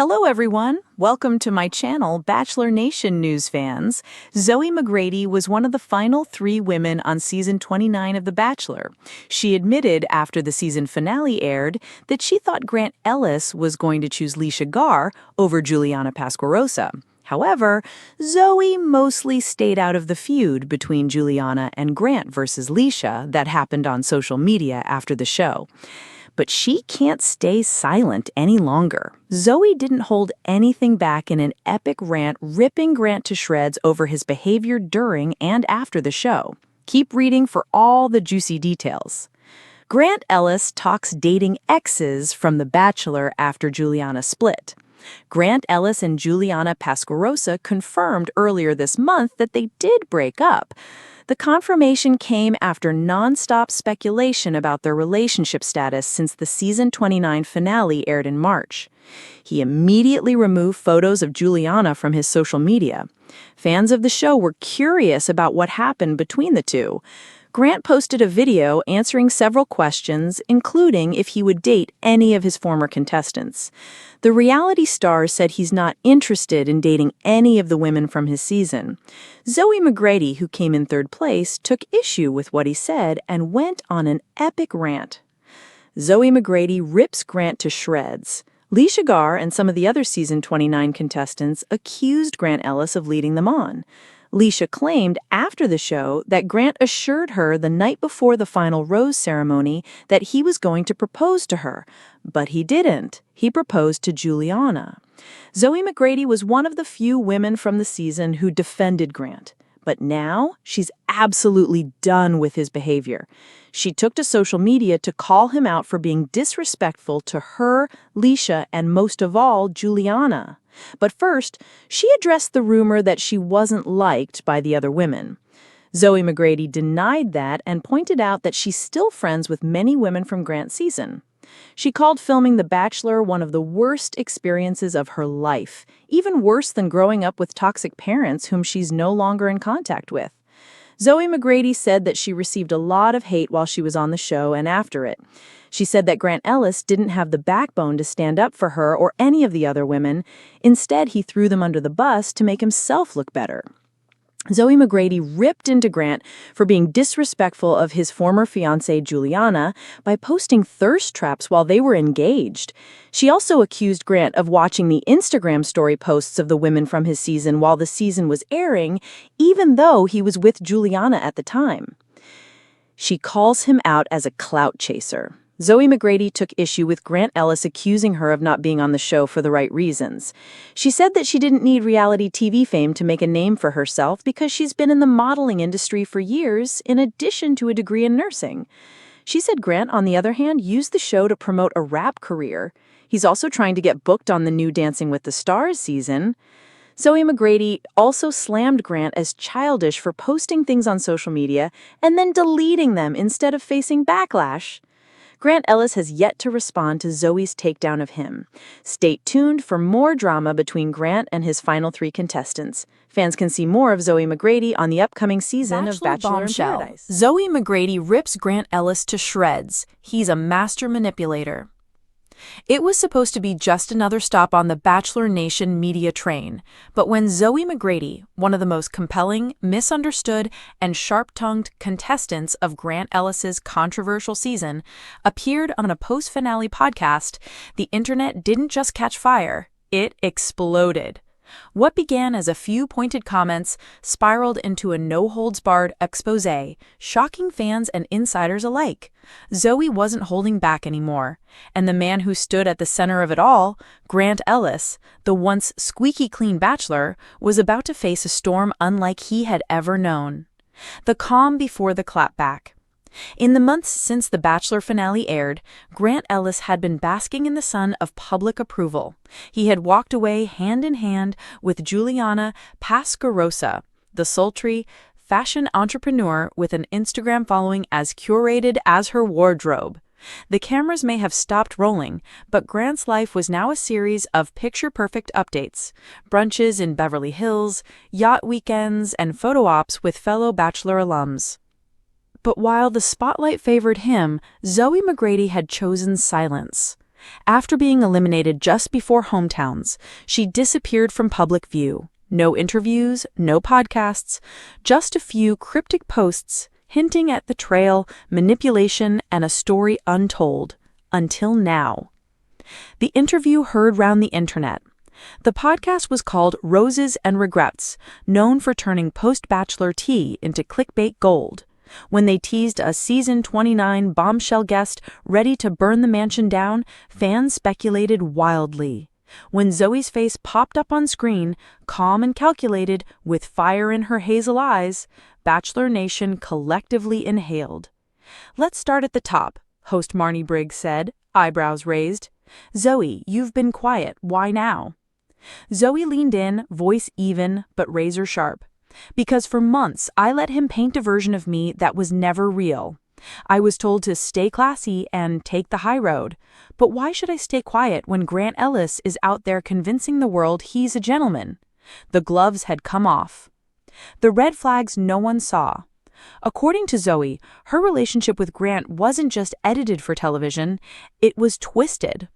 Hello, everyone. Welcome to my channel, Bachelor Nation News fans. Zoe McGrady was one of the final 3 women on season 29 of The Bachelor. She admitted after the season finale aired that she thought Grant Ellis was going to choose Leisha Gar over Juliana Pasquarosa. However, Zoe mostly stayed out of the feud between Juliana and Grant versus Leisha that happened on social media after the show. But she can't stay silent any longer. Zoe didn't hold anything back in an epic rant, ripping Grant to shreds over his behavior during and after the show. Keep reading for all the juicy details. Grant Ellis talks dating exes from The Bachelor after Juliana split. Grant Ellis and Juliana Pasquarosa confirmed earlier this month that they did break up. The confirmation came after nonstop speculation about their relationship status since the season 29 finale aired in March. He immediately removed photos of Juliana from his social media. Fans of the show were curious about what happened between the two. Grant posted a video answering several questions, including if he would date any of his former contestants. The reality star said he's not interested in dating any of the women from his season. Zoe McGrady, who came in 3rd place, took issue with what he said and went on an epic rant. Zoe McGrady rips Grant to shreds. Leisha Gar and some of the other season 29 contestants accused Grant Ellis of leading them on. Leisha claimed after the show that Grant assured her the night before the final rose ceremony that he was going to propose to her, but he didn't. He proposed to Juliana. Zoe McGrady was one of the few women from the season who defended Grant. But now, she's absolutely done with his behavior. She took to social media to call him out for being disrespectful to her, Leisha, and most of all, Juliana. But first, she addressed the rumor that she wasn't liked by the other women. Zoe McGrady denied that and pointed out that she's still friends with many women from Grant's season. She called filming The Bachelor one of the worst experiences of her life, even worse than growing up with toxic parents whom she's no longer in contact with. Zoe McGrady said that she received a lot of hate while she was on the show and after it. She said that Grant Ellis didn't have the backbone to stand up for her or any of the other women. Instead, he threw them under the bus to make himself look better. Zoe McGrady ripped into Grant for being disrespectful of his former fiancée Juliana by posting thirst traps while they were engaged. She also accused Grant of watching the Instagram story posts of the women from his season while the season was airing, even though he was with Juliana at the time. She calls him out as a clout chaser. Zoe McGrady took issue with Grant Ellis accusing her of not being on the show for the right reasons. She said that she didn't need reality TV fame to make a name for herself because she's been in the modeling industry for years, in addition to a degree in nursing. She said Grant, on the other hand, used the show to promote a rap career. He's also trying to get booked on the new Dancing with the Stars season. Zoe McGrady also slammed Grant as childish for posting things on social media and then deleting them instead of facing backlash. Grant Ellis has yet to respond to Zoe's takedown of him. Stay tuned for more drama between Grant and his final 3 contestants. Fans can see more of Zoe McGrady on the upcoming season of Bachelor in Paradise. Zoe McGrady rips Grant Ellis to shreds. He's a master manipulator. It was supposed to be just another stop on the Bachelor Nation media train, but when Zoe McGrady, one of the most compelling, misunderstood, and sharp-tongued contestants of Grant Ellis's controversial season, appeared on a post-finale podcast, the internet didn't just catch fire, it exploded. What began as a few pointed comments spiraled into a no-holds-barred exposé, shocking fans and insiders alike. Zoe wasn't holding back anymore, and the man who stood at the center of it all, Grant Ellis, the once squeaky clean bachelor, was about to face a storm unlike he had ever known. The calm before the clapback. In the months since the Bachelor finale aired, Grant Ellis had been basking in the sun of public approval. He had walked away hand in hand with Juliana Pasquarosa, the sultry fashion entrepreneur with an Instagram following as curated as her wardrobe. The cameras may have stopped rolling, but Grant's life was now a series of picture-perfect updates, brunches in Beverly Hills, yacht weekends, and photo ops with fellow Bachelor alums. But while the spotlight favored him, Zoe McGrady had chosen silence. After being eliminated just before hometowns, she disappeared from public view. No interviews, no podcasts, just a few cryptic posts hinting at betrayal, manipulation, and a story untold. Until now. The interview heard round the internet. The podcast was called Roses and Regrets, known for turning Post-Bachelor tea into clickbait gold. When they teased a season 29 Bombshell guest ready to burn the mansion down, fans speculated wildly. When Zoe's face popped up on screen, calm and calculated, with fire in her hazel eyes, Bachelor Nation collectively inhaled. "Let's start at the top," host Marnie Briggs said, eyebrows raised. "Zoe, you've been quiet. Why now?" Zoe leaned in, voice even, but razor sharp. "Because for months, I let him paint a version of me that was never real. I was told to stay classy and take the high road. But why should I stay quiet when Grant Ellis is out there convincing the world he's a gentleman?" The gloves had come off. The red flags no one saw. According to Zoe, her relationship with Grant wasn't just edited for television, it was twisted.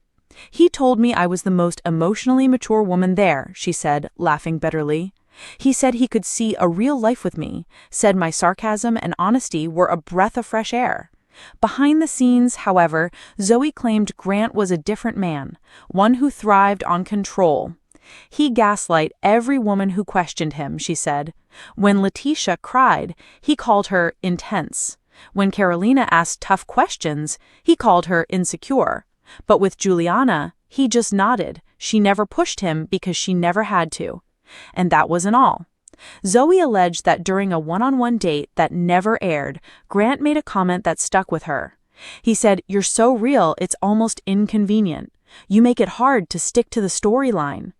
"He told me I was the most emotionally mature woman there," she said, laughing bitterly. "He said he could see a real life with me, said my sarcasm and honesty were a breath of fresh air." Behind the scenes, however, Zoe claimed Grant was a different man, one who thrived on control. "He gaslight every woman who questioned him," she said. When Letitia cried, he called her intense. When Carolina asked tough questions, he called her insecure. But with Juliana, he just nodded. She never pushed him because she never had to. And that wasn't all. Zoe alleged that during a one-on-one date that never aired, Grant made a comment that stuck with her. He said, "You're so real, it's almost inconvenient. You make it hard to stick to the storyline."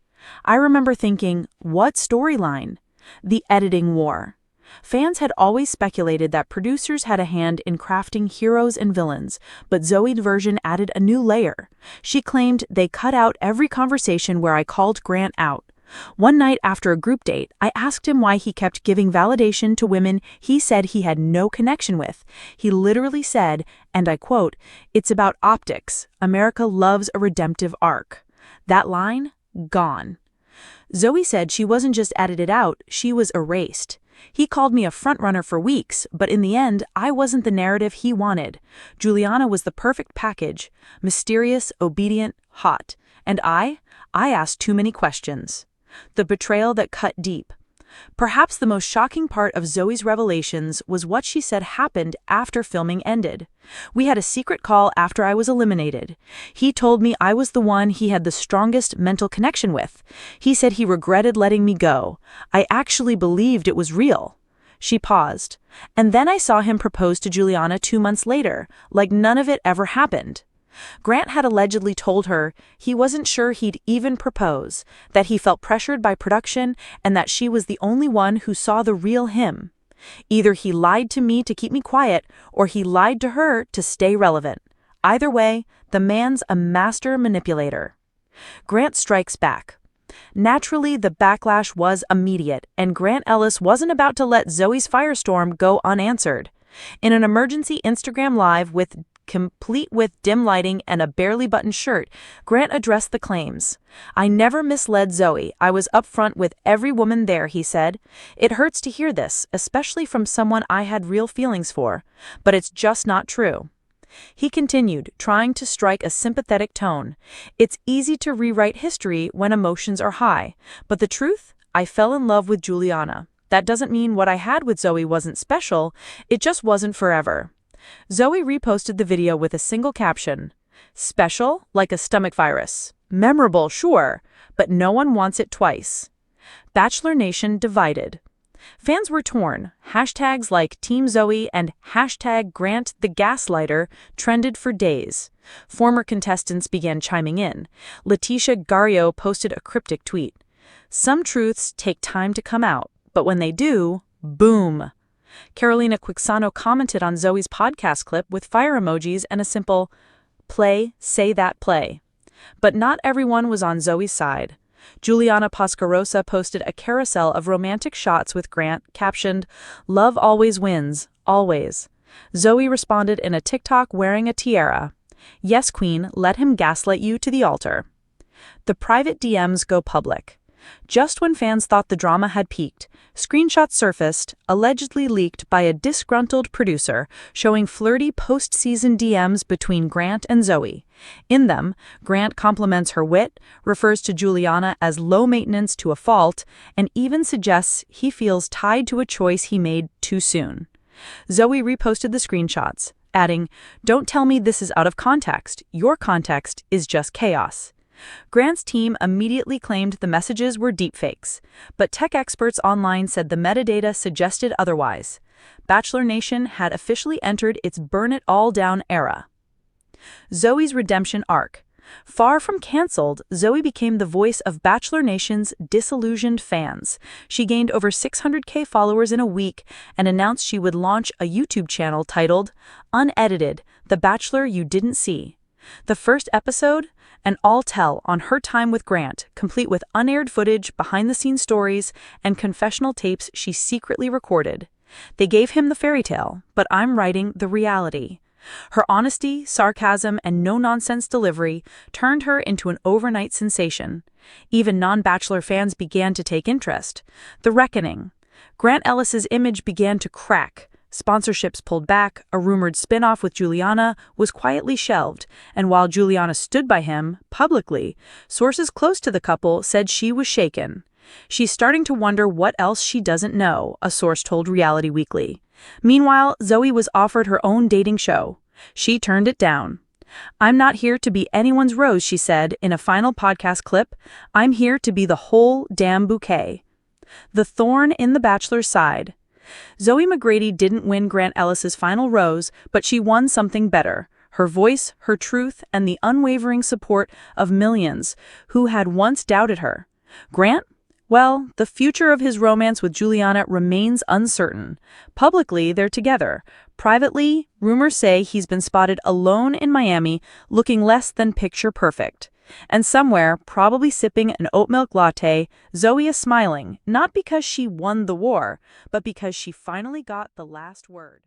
I remember thinking, what storyline? The editing war. Fans had always speculated that producers had a hand in crafting heroes and villains, but Zoe's version added a new layer. She claimed they cut out every conversation where I called Grant out. One night after a group date, I asked him why he kept giving validation to women he said he had no connection with. He literally said, and I quote, "It's about optics. America loves a redemptive arc." That line? Gone. Zoe said she wasn't just edited out, she was erased. "He called me a frontrunner for weeks, but in the end, I wasn't the narrative he wanted. Juliana was the perfect package, mysterious, obedient, hot. And I asked too many questions." The betrayal that cut deep. Perhaps the most shocking part of Zoe's revelations was what she said happened after filming ended. "We had a secret call after I was eliminated. He told me I was the one he had the strongest mental connection with. He said he regretted letting me go. I actually believed it was real." She paused. "And then I saw him propose to Juliana 2 months later, like none of it ever happened." Grant had allegedly told her he wasn't sure he'd even propose, that he felt pressured by production, and that she was the only one who saw the real him. "Either he lied to me to keep me quiet, or he lied to her to stay relevant. Either way, the man's a master manipulator." Grant strikes back. Naturally, the backlash was immediate, and Grant Ellis wasn't about to let Zoe's firestorm go unanswered. In an emergency Instagram Live complete with dim lighting and a barely buttoned shirt, Grant addressed the claims. "I never misled Zoe. I was upfront with every woman there," he said. "It hurts to hear this, especially from someone I had real feelings for, but it's just not true." He continued, trying to strike a sympathetic tone. "It's easy to rewrite history when emotions are high, but the truth? I fell in love with Juliana. That doesn't mean what I had with Zoe wasn't special, it just wasn't forever." Zoe reposted the video with a single caption, "Special, like a stomach virus. Memorable, sure, but no one wants it twice." Bachelor Nation divided. Fans were torn. Hashtags like Team Zoe and hashtag Grant the Gaslighter trended for days. Former contestants began chiming in. Letitia Gario posted a cryptic tweet. "Some truths take time to come out, but when they do, boom." Carolina Quixano commented on Zoe's podcast clip with fire emojis and a simple, "Play, say that, play." But not everyone was on Zoe's side. Juliana Pascarosa posted a carousel of romantic shots with Grant, captioned, "Love always wins, always." Zoe responded in a TikTok wearing a tiara. Yes, Queen, let him gaslight you to the altar. The private DMs go public. Just when fans thought the drama had peaked, screenshots surfaced, allegedly leaked by a disgruntled producer, showing flirty post-season DMs between Grant and Zoe. In them, Grant compliments her wit, refers to Juliana as low maintenance to a fault, and even suggests he feels tied to a choice he made too soon. Zoe reposted the screenshots, adding, "Don't tell me this is out of context. Your context is just chaos." Grant's team immediately claimed the messages were deepfakes, but tech experts online said the metadata suggested otherwise. Bachelor Nation had officially entered its burn-it-all-down era. Zoe's redemption arc. Far from cancelled, Zoe became the voice of Bachelor Nation's disillusioned fans. She gained over 600K followers in a week and announced she would launch a YouTube channel titled Unedited: The Bachelor You Didn't See. The first episode, an all-tell on her time with Grant, complete with unaired footage, behind-the-scenes stories, and confessional tapes she secretly recorded. They gave him the fairy tale, but I'm writing the reality. Her honesty, sarcasm, and no-nonsense delivery turned her into an overnight sensation. Even non-Bachelor fans began to take interest. The reckoning. Grant Ellis's image began to crack. Sponsorships pulled back, a rumored spin-off with Juliana was quietly shelved, and while Juliana stood by him, publicly, sources close to the couple said she was shaken. "She's starting to wonder what else she doesn't know," a source told Reality Weekly. Meanwhile, Zoe was offered her own dating show. She turned it down. "I'm not here to be anyone's rose," she said in a final podcast clip. "I'm here to be the whole damn bouquet." The thorn in the Bachelor's side. Zoe McGrady didn't win Grant Ellis's final rose, but she won something better: her voice, her truth, and the unwavering support of millions who had once doubted her. Grant? Well, the future of his romance with Juliana remains uncertain. Publicly, they're together. Privately, rumors say he's been spotted alone in Miami, looking less than picture perfect. And somewhere, probably sipping an oat milk latte, Zoe is smiling, not because she won the war, but because she finally got the last word.